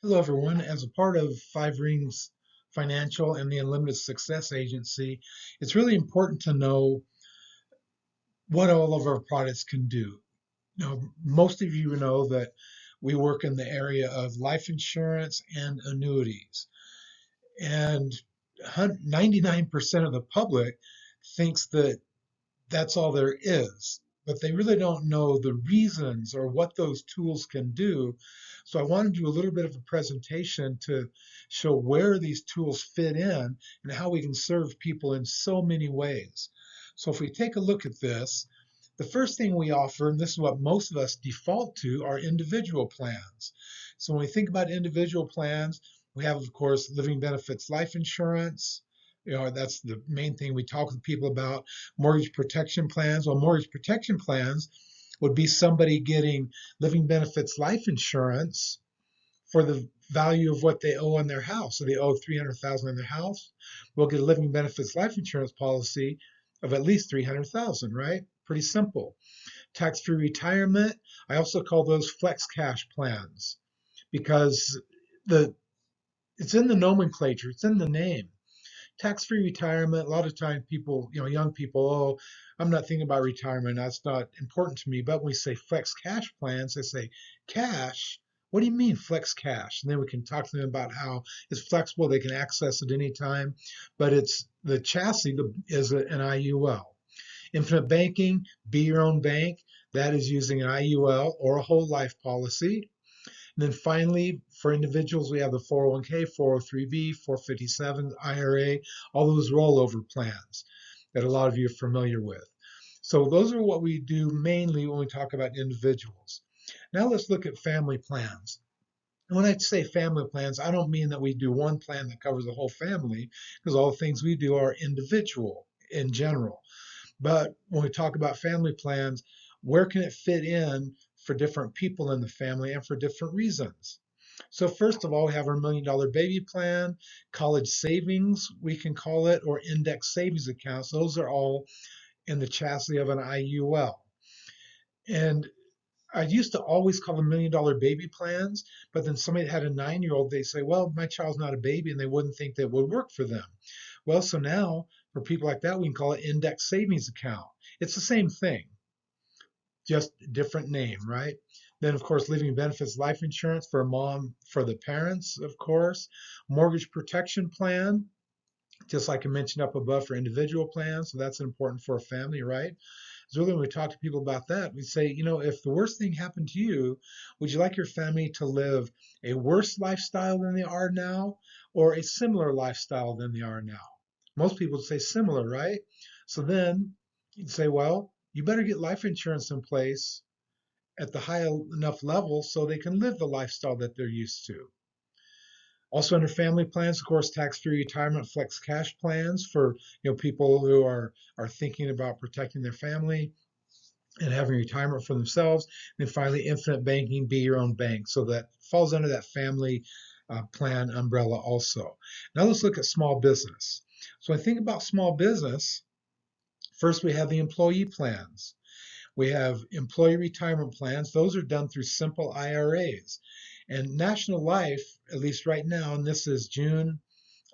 Hello, everyone. As a part of Five Rings Financial and the Unlimited Success Agency, it's really important to know what all of our products can do. Now, most of you know that we work in the area of life insurance and annuities, and 99% of the public thinks that that's all there is, but they really don't know the reasons or what those tools can do. So I want to do a little bit of a presentation to show where these tools fit in and how we can serve people in so many ways. So if we take a look at this, the first thing we offer, and this is what most of us default to, are individual plans. So when we think about individual plans, we have, of course, living benefits life insurance. That's the main thing we talk with people about. Mortgage protection plans. Well, mortgage protection plans would be somebody getting living benefits life insurance for the value of what they owe on their house. So they owe 300,000 on their house. We'll get a living benefits life insurance policy of at least 300,000, right? Pretty simple. Tax-free retirement. I also call those flex cash plans because the it's in the nomenclature, it's in the name. Tax-free retirement, a lot of times people, young people, oh, I'm not thinking about retirement, that's not important to me. But when we say flex cash plans, they say, cash, what do you mean flex cash? And then we can talk to them about how it's flexible, they can access it anytime, but it's the chassis is an IUL. Infinite banking, be your own bank, that is using an IUL or a whole life policy. And then finally, for individuals, we have the 401k, 403b, 457, IRA, all those rollover plans that a lot of you are familiar with. So those are what we do mainly when we talk about individuals. Now let's look at family plans. And when I say family plans, I don't mean that we do one plan that covers the whole family, because all the things we do are individual in general. But when we talk about family plans, where can it fit in for different people in the family and for different reasons? So first of all, we have our $1 million baby plan, college savings, we can call it, or index savings accounts. Those are all in the chassis of an IUL. And I used to always call them $1 million baby plans, but then somebody that had a 9-year-old, they say, well, my child's not a baby, and they wouldn't think that would work for them. Well, so now for people like that, we can call it index savings account. It's the same thing, just different name, right? Then, of course, living benefits life insurance for a mom, for the parents, of course. Mortgage protection plan, just like I mentioned up above for individual plans. So that's important for a family, right? So really, when we talk to people about that, we say, if the worst thing happened to you, would you like your family to live a worse lifestyle than they are now or a similar lifestyle than they are now? Most people say similar, right? So then you'd say, well, you better get life insurance in place at the high enough level so they can live the lifestyle that they're used to. Also under family plans, of course, tax-free retirement flex cash plans for people who are thinking about protecting their family and having retirement for themselves. And then finally, infinite banking, be your own bank. So that falls under that family plan umbrella also. Now let's look at small business. So when I think about small business, first we have the employee plans. We have employee retirement plans. Those are done through simple IRAs. And National Life, at least right now, and this is June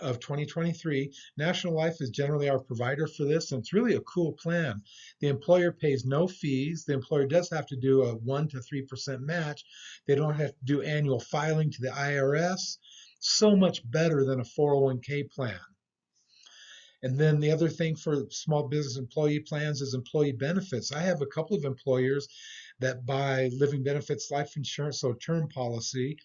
of 2023, National Life is generally our provider for this, and it's really a cool plan. The employer pays no fees. The employer does have to do a 1 to 3% match. They don't have to do annual filing to the IRS. So much better than a 401k plan. And then the other thing for small business employee plans is employee benefits. I have a couple of employers that buy living benefits life insurance, so term policy,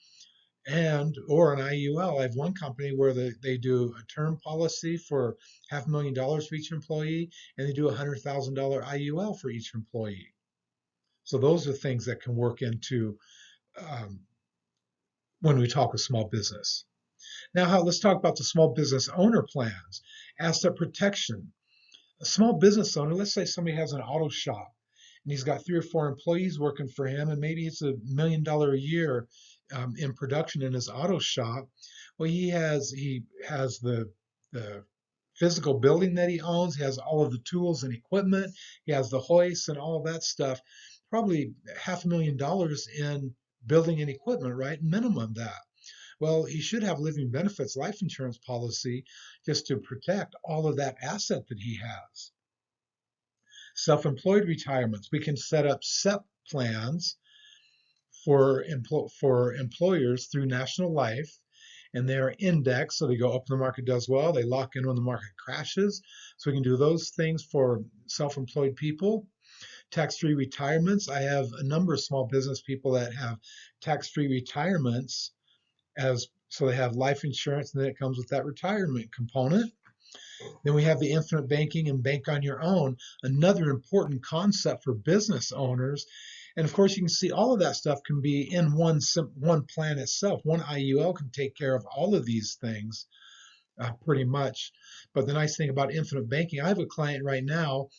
and or an IUL. I have one company where they do a term policy for $500,000 for each employee, and they do $100,000 IUL for each employee. So those are things that can work into um, when we talk of small business. Now, let's talk about the small business owner plans. Asset protection. A small business owner, let's say somebody has an auto shop and he's got 3 or 4 employees working for him, and maybe it's $1 million a year in production in his auto shop. Well, he has the physical building that he owns. He has all of the tools and equipment. He has the hoists and all of that stuff. Probably $500,000 in building and equipment, right? Minimum that. Well, he should have living benefits life insurance policy just to protect all of that asset that he has. Self-employed retirements, we can set up SEP plans for employers through National Life, and they're indexed, so they go up when the market does well, they lock in when the market crashes. So we can do those things for self-employed people. Tax-free retirements. I have a number of small business people that have tax-free retirements, as so they have life insurance, and then it comes with that retirement component. Then we have the infinite banking and bank on your own, another important concept for business owners. And of course, you can see all of that stuff can be in one plan itself. One IUL can take care of all of these things pretty much. But the nice thing about infinite banking, I have a client right now.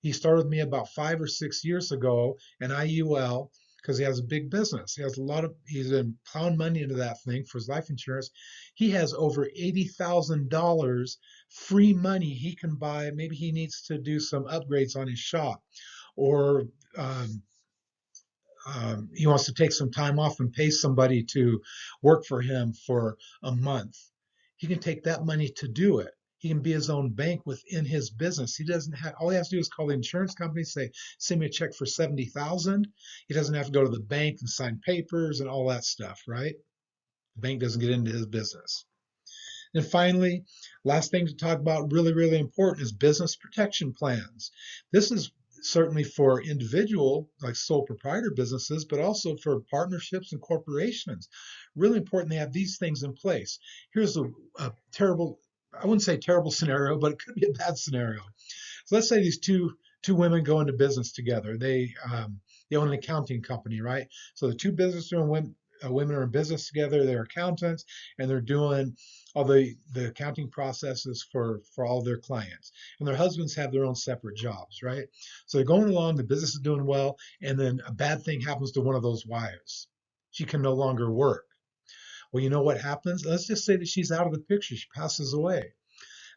He started with me about 5 or 6 years ago, an IUL, because he has a big business. He has he's been plowing money into that thing for his life insurance. He has over $80,000 free money he can buy. Maybe he needs to do some upgrades on his shop, or um, he wants to take some time off and pay somebody to work for him for a month. He can take that money to do it. He can be his own bank within his business. He doesn't have, all he has to do is call the insurance company, say, send me a check for 70,000. He doesn't have to go to the bank and sign papers and all that stuff, right? The bank doesn't get into his business. And finally, last thing to talk about, really, really important, is business protection plans. This is certainly for individual, like sole proprietor businesses, but also for partnerships and corporations. Really important they have these things in place. Here's a terrible, I wouldn't say terrible scenario, but it could be a bad scenario. So let's say these two women go into business together. They own an accounting company, right? So the two women are in business together. They're accountants, and they're doing all the accounting processes for all their clients. And their husbands have their own separate jobs, right? So they're going along, the business is doing well, and then a bad thing happens to one of those wives. She can no longer work. Well, you know what happens? Let's just say that she's out of the picture. She passes away.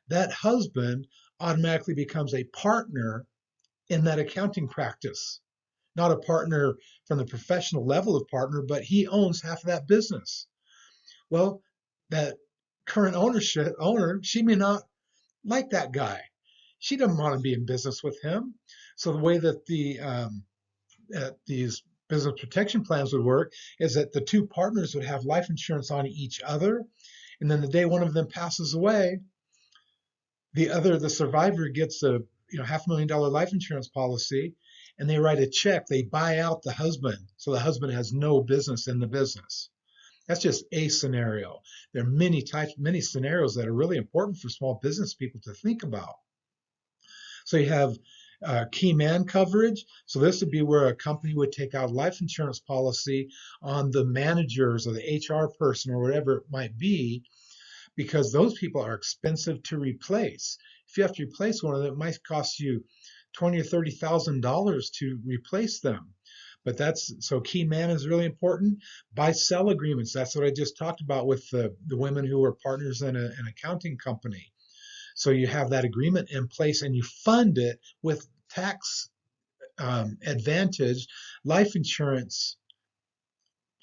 That husband automatically becomes a partner in that accounting practice. Not a partner from the professional level of partner, but he owns half of that business. Well, that current owner, she may not like that guy. She doesn't want to be in business with him. So the way that these business protection plans would work is that the two partners would have life insurance on each other, and then the day one of them passes away, the survivor gets a $500,000 life insurance policy, and they write a check. They buy out the husband, so the husband has no business in the business. That's just a scenario. There are many scenarios that are really important for small business people to think about. So you have key man coverage. So this would be where a company would take out a life insurance policy on the managers or the HR person or whatever it might be, because those people are expensive to replace. If you have to replace one of them, it might cost you $20,000 or $30,000 to replace them. But so key man is really important. Buy sell agreements. That's what I just talked about with the women who were partners in an accounting company. So you have that agreement in place, and you fund it with tax advantage life insurance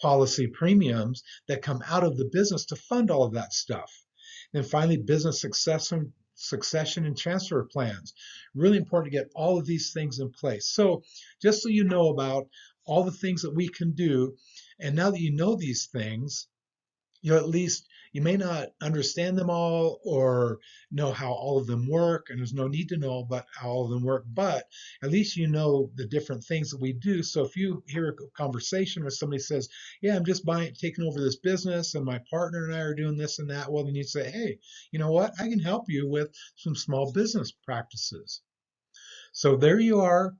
policy premiums that come out of the business to fund all of that stuff. And finally, business succession and transfer plans. Really important to get all of these things in place. So just so you know about all the things that we can do, and now that you know these things, at least, you may not understand them all or know how all of them work, and there's no need to know about how all of them work, but at least you know the different things that we do. So if you hear a conversation where somebody says, yeah, I'm just taking over this business and my partner and I are doing this and that, well, then you say, hey, you know what? I can help you with some small business practices. So there you are.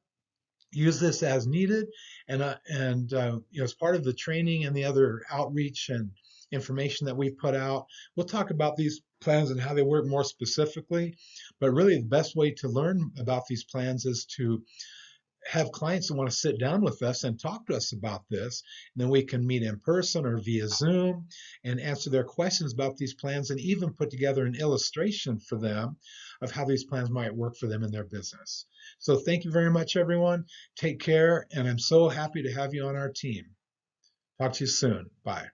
Use this as needed, and as part of the training and the other outreach and information that we put out, we'll talk about these plans and how they work more specifically. But really, the best way to learn about these plans is to have clients that want to sit down with us and talk to us about this. And then we can meet in person or via Zoom and answer their questions about these plans, and even put together an illustration for them of how these plans might work for them in their business. So thank you very much, everyone. Take care, and I'm so happy to have you on our team. Talk to you soon. Bye.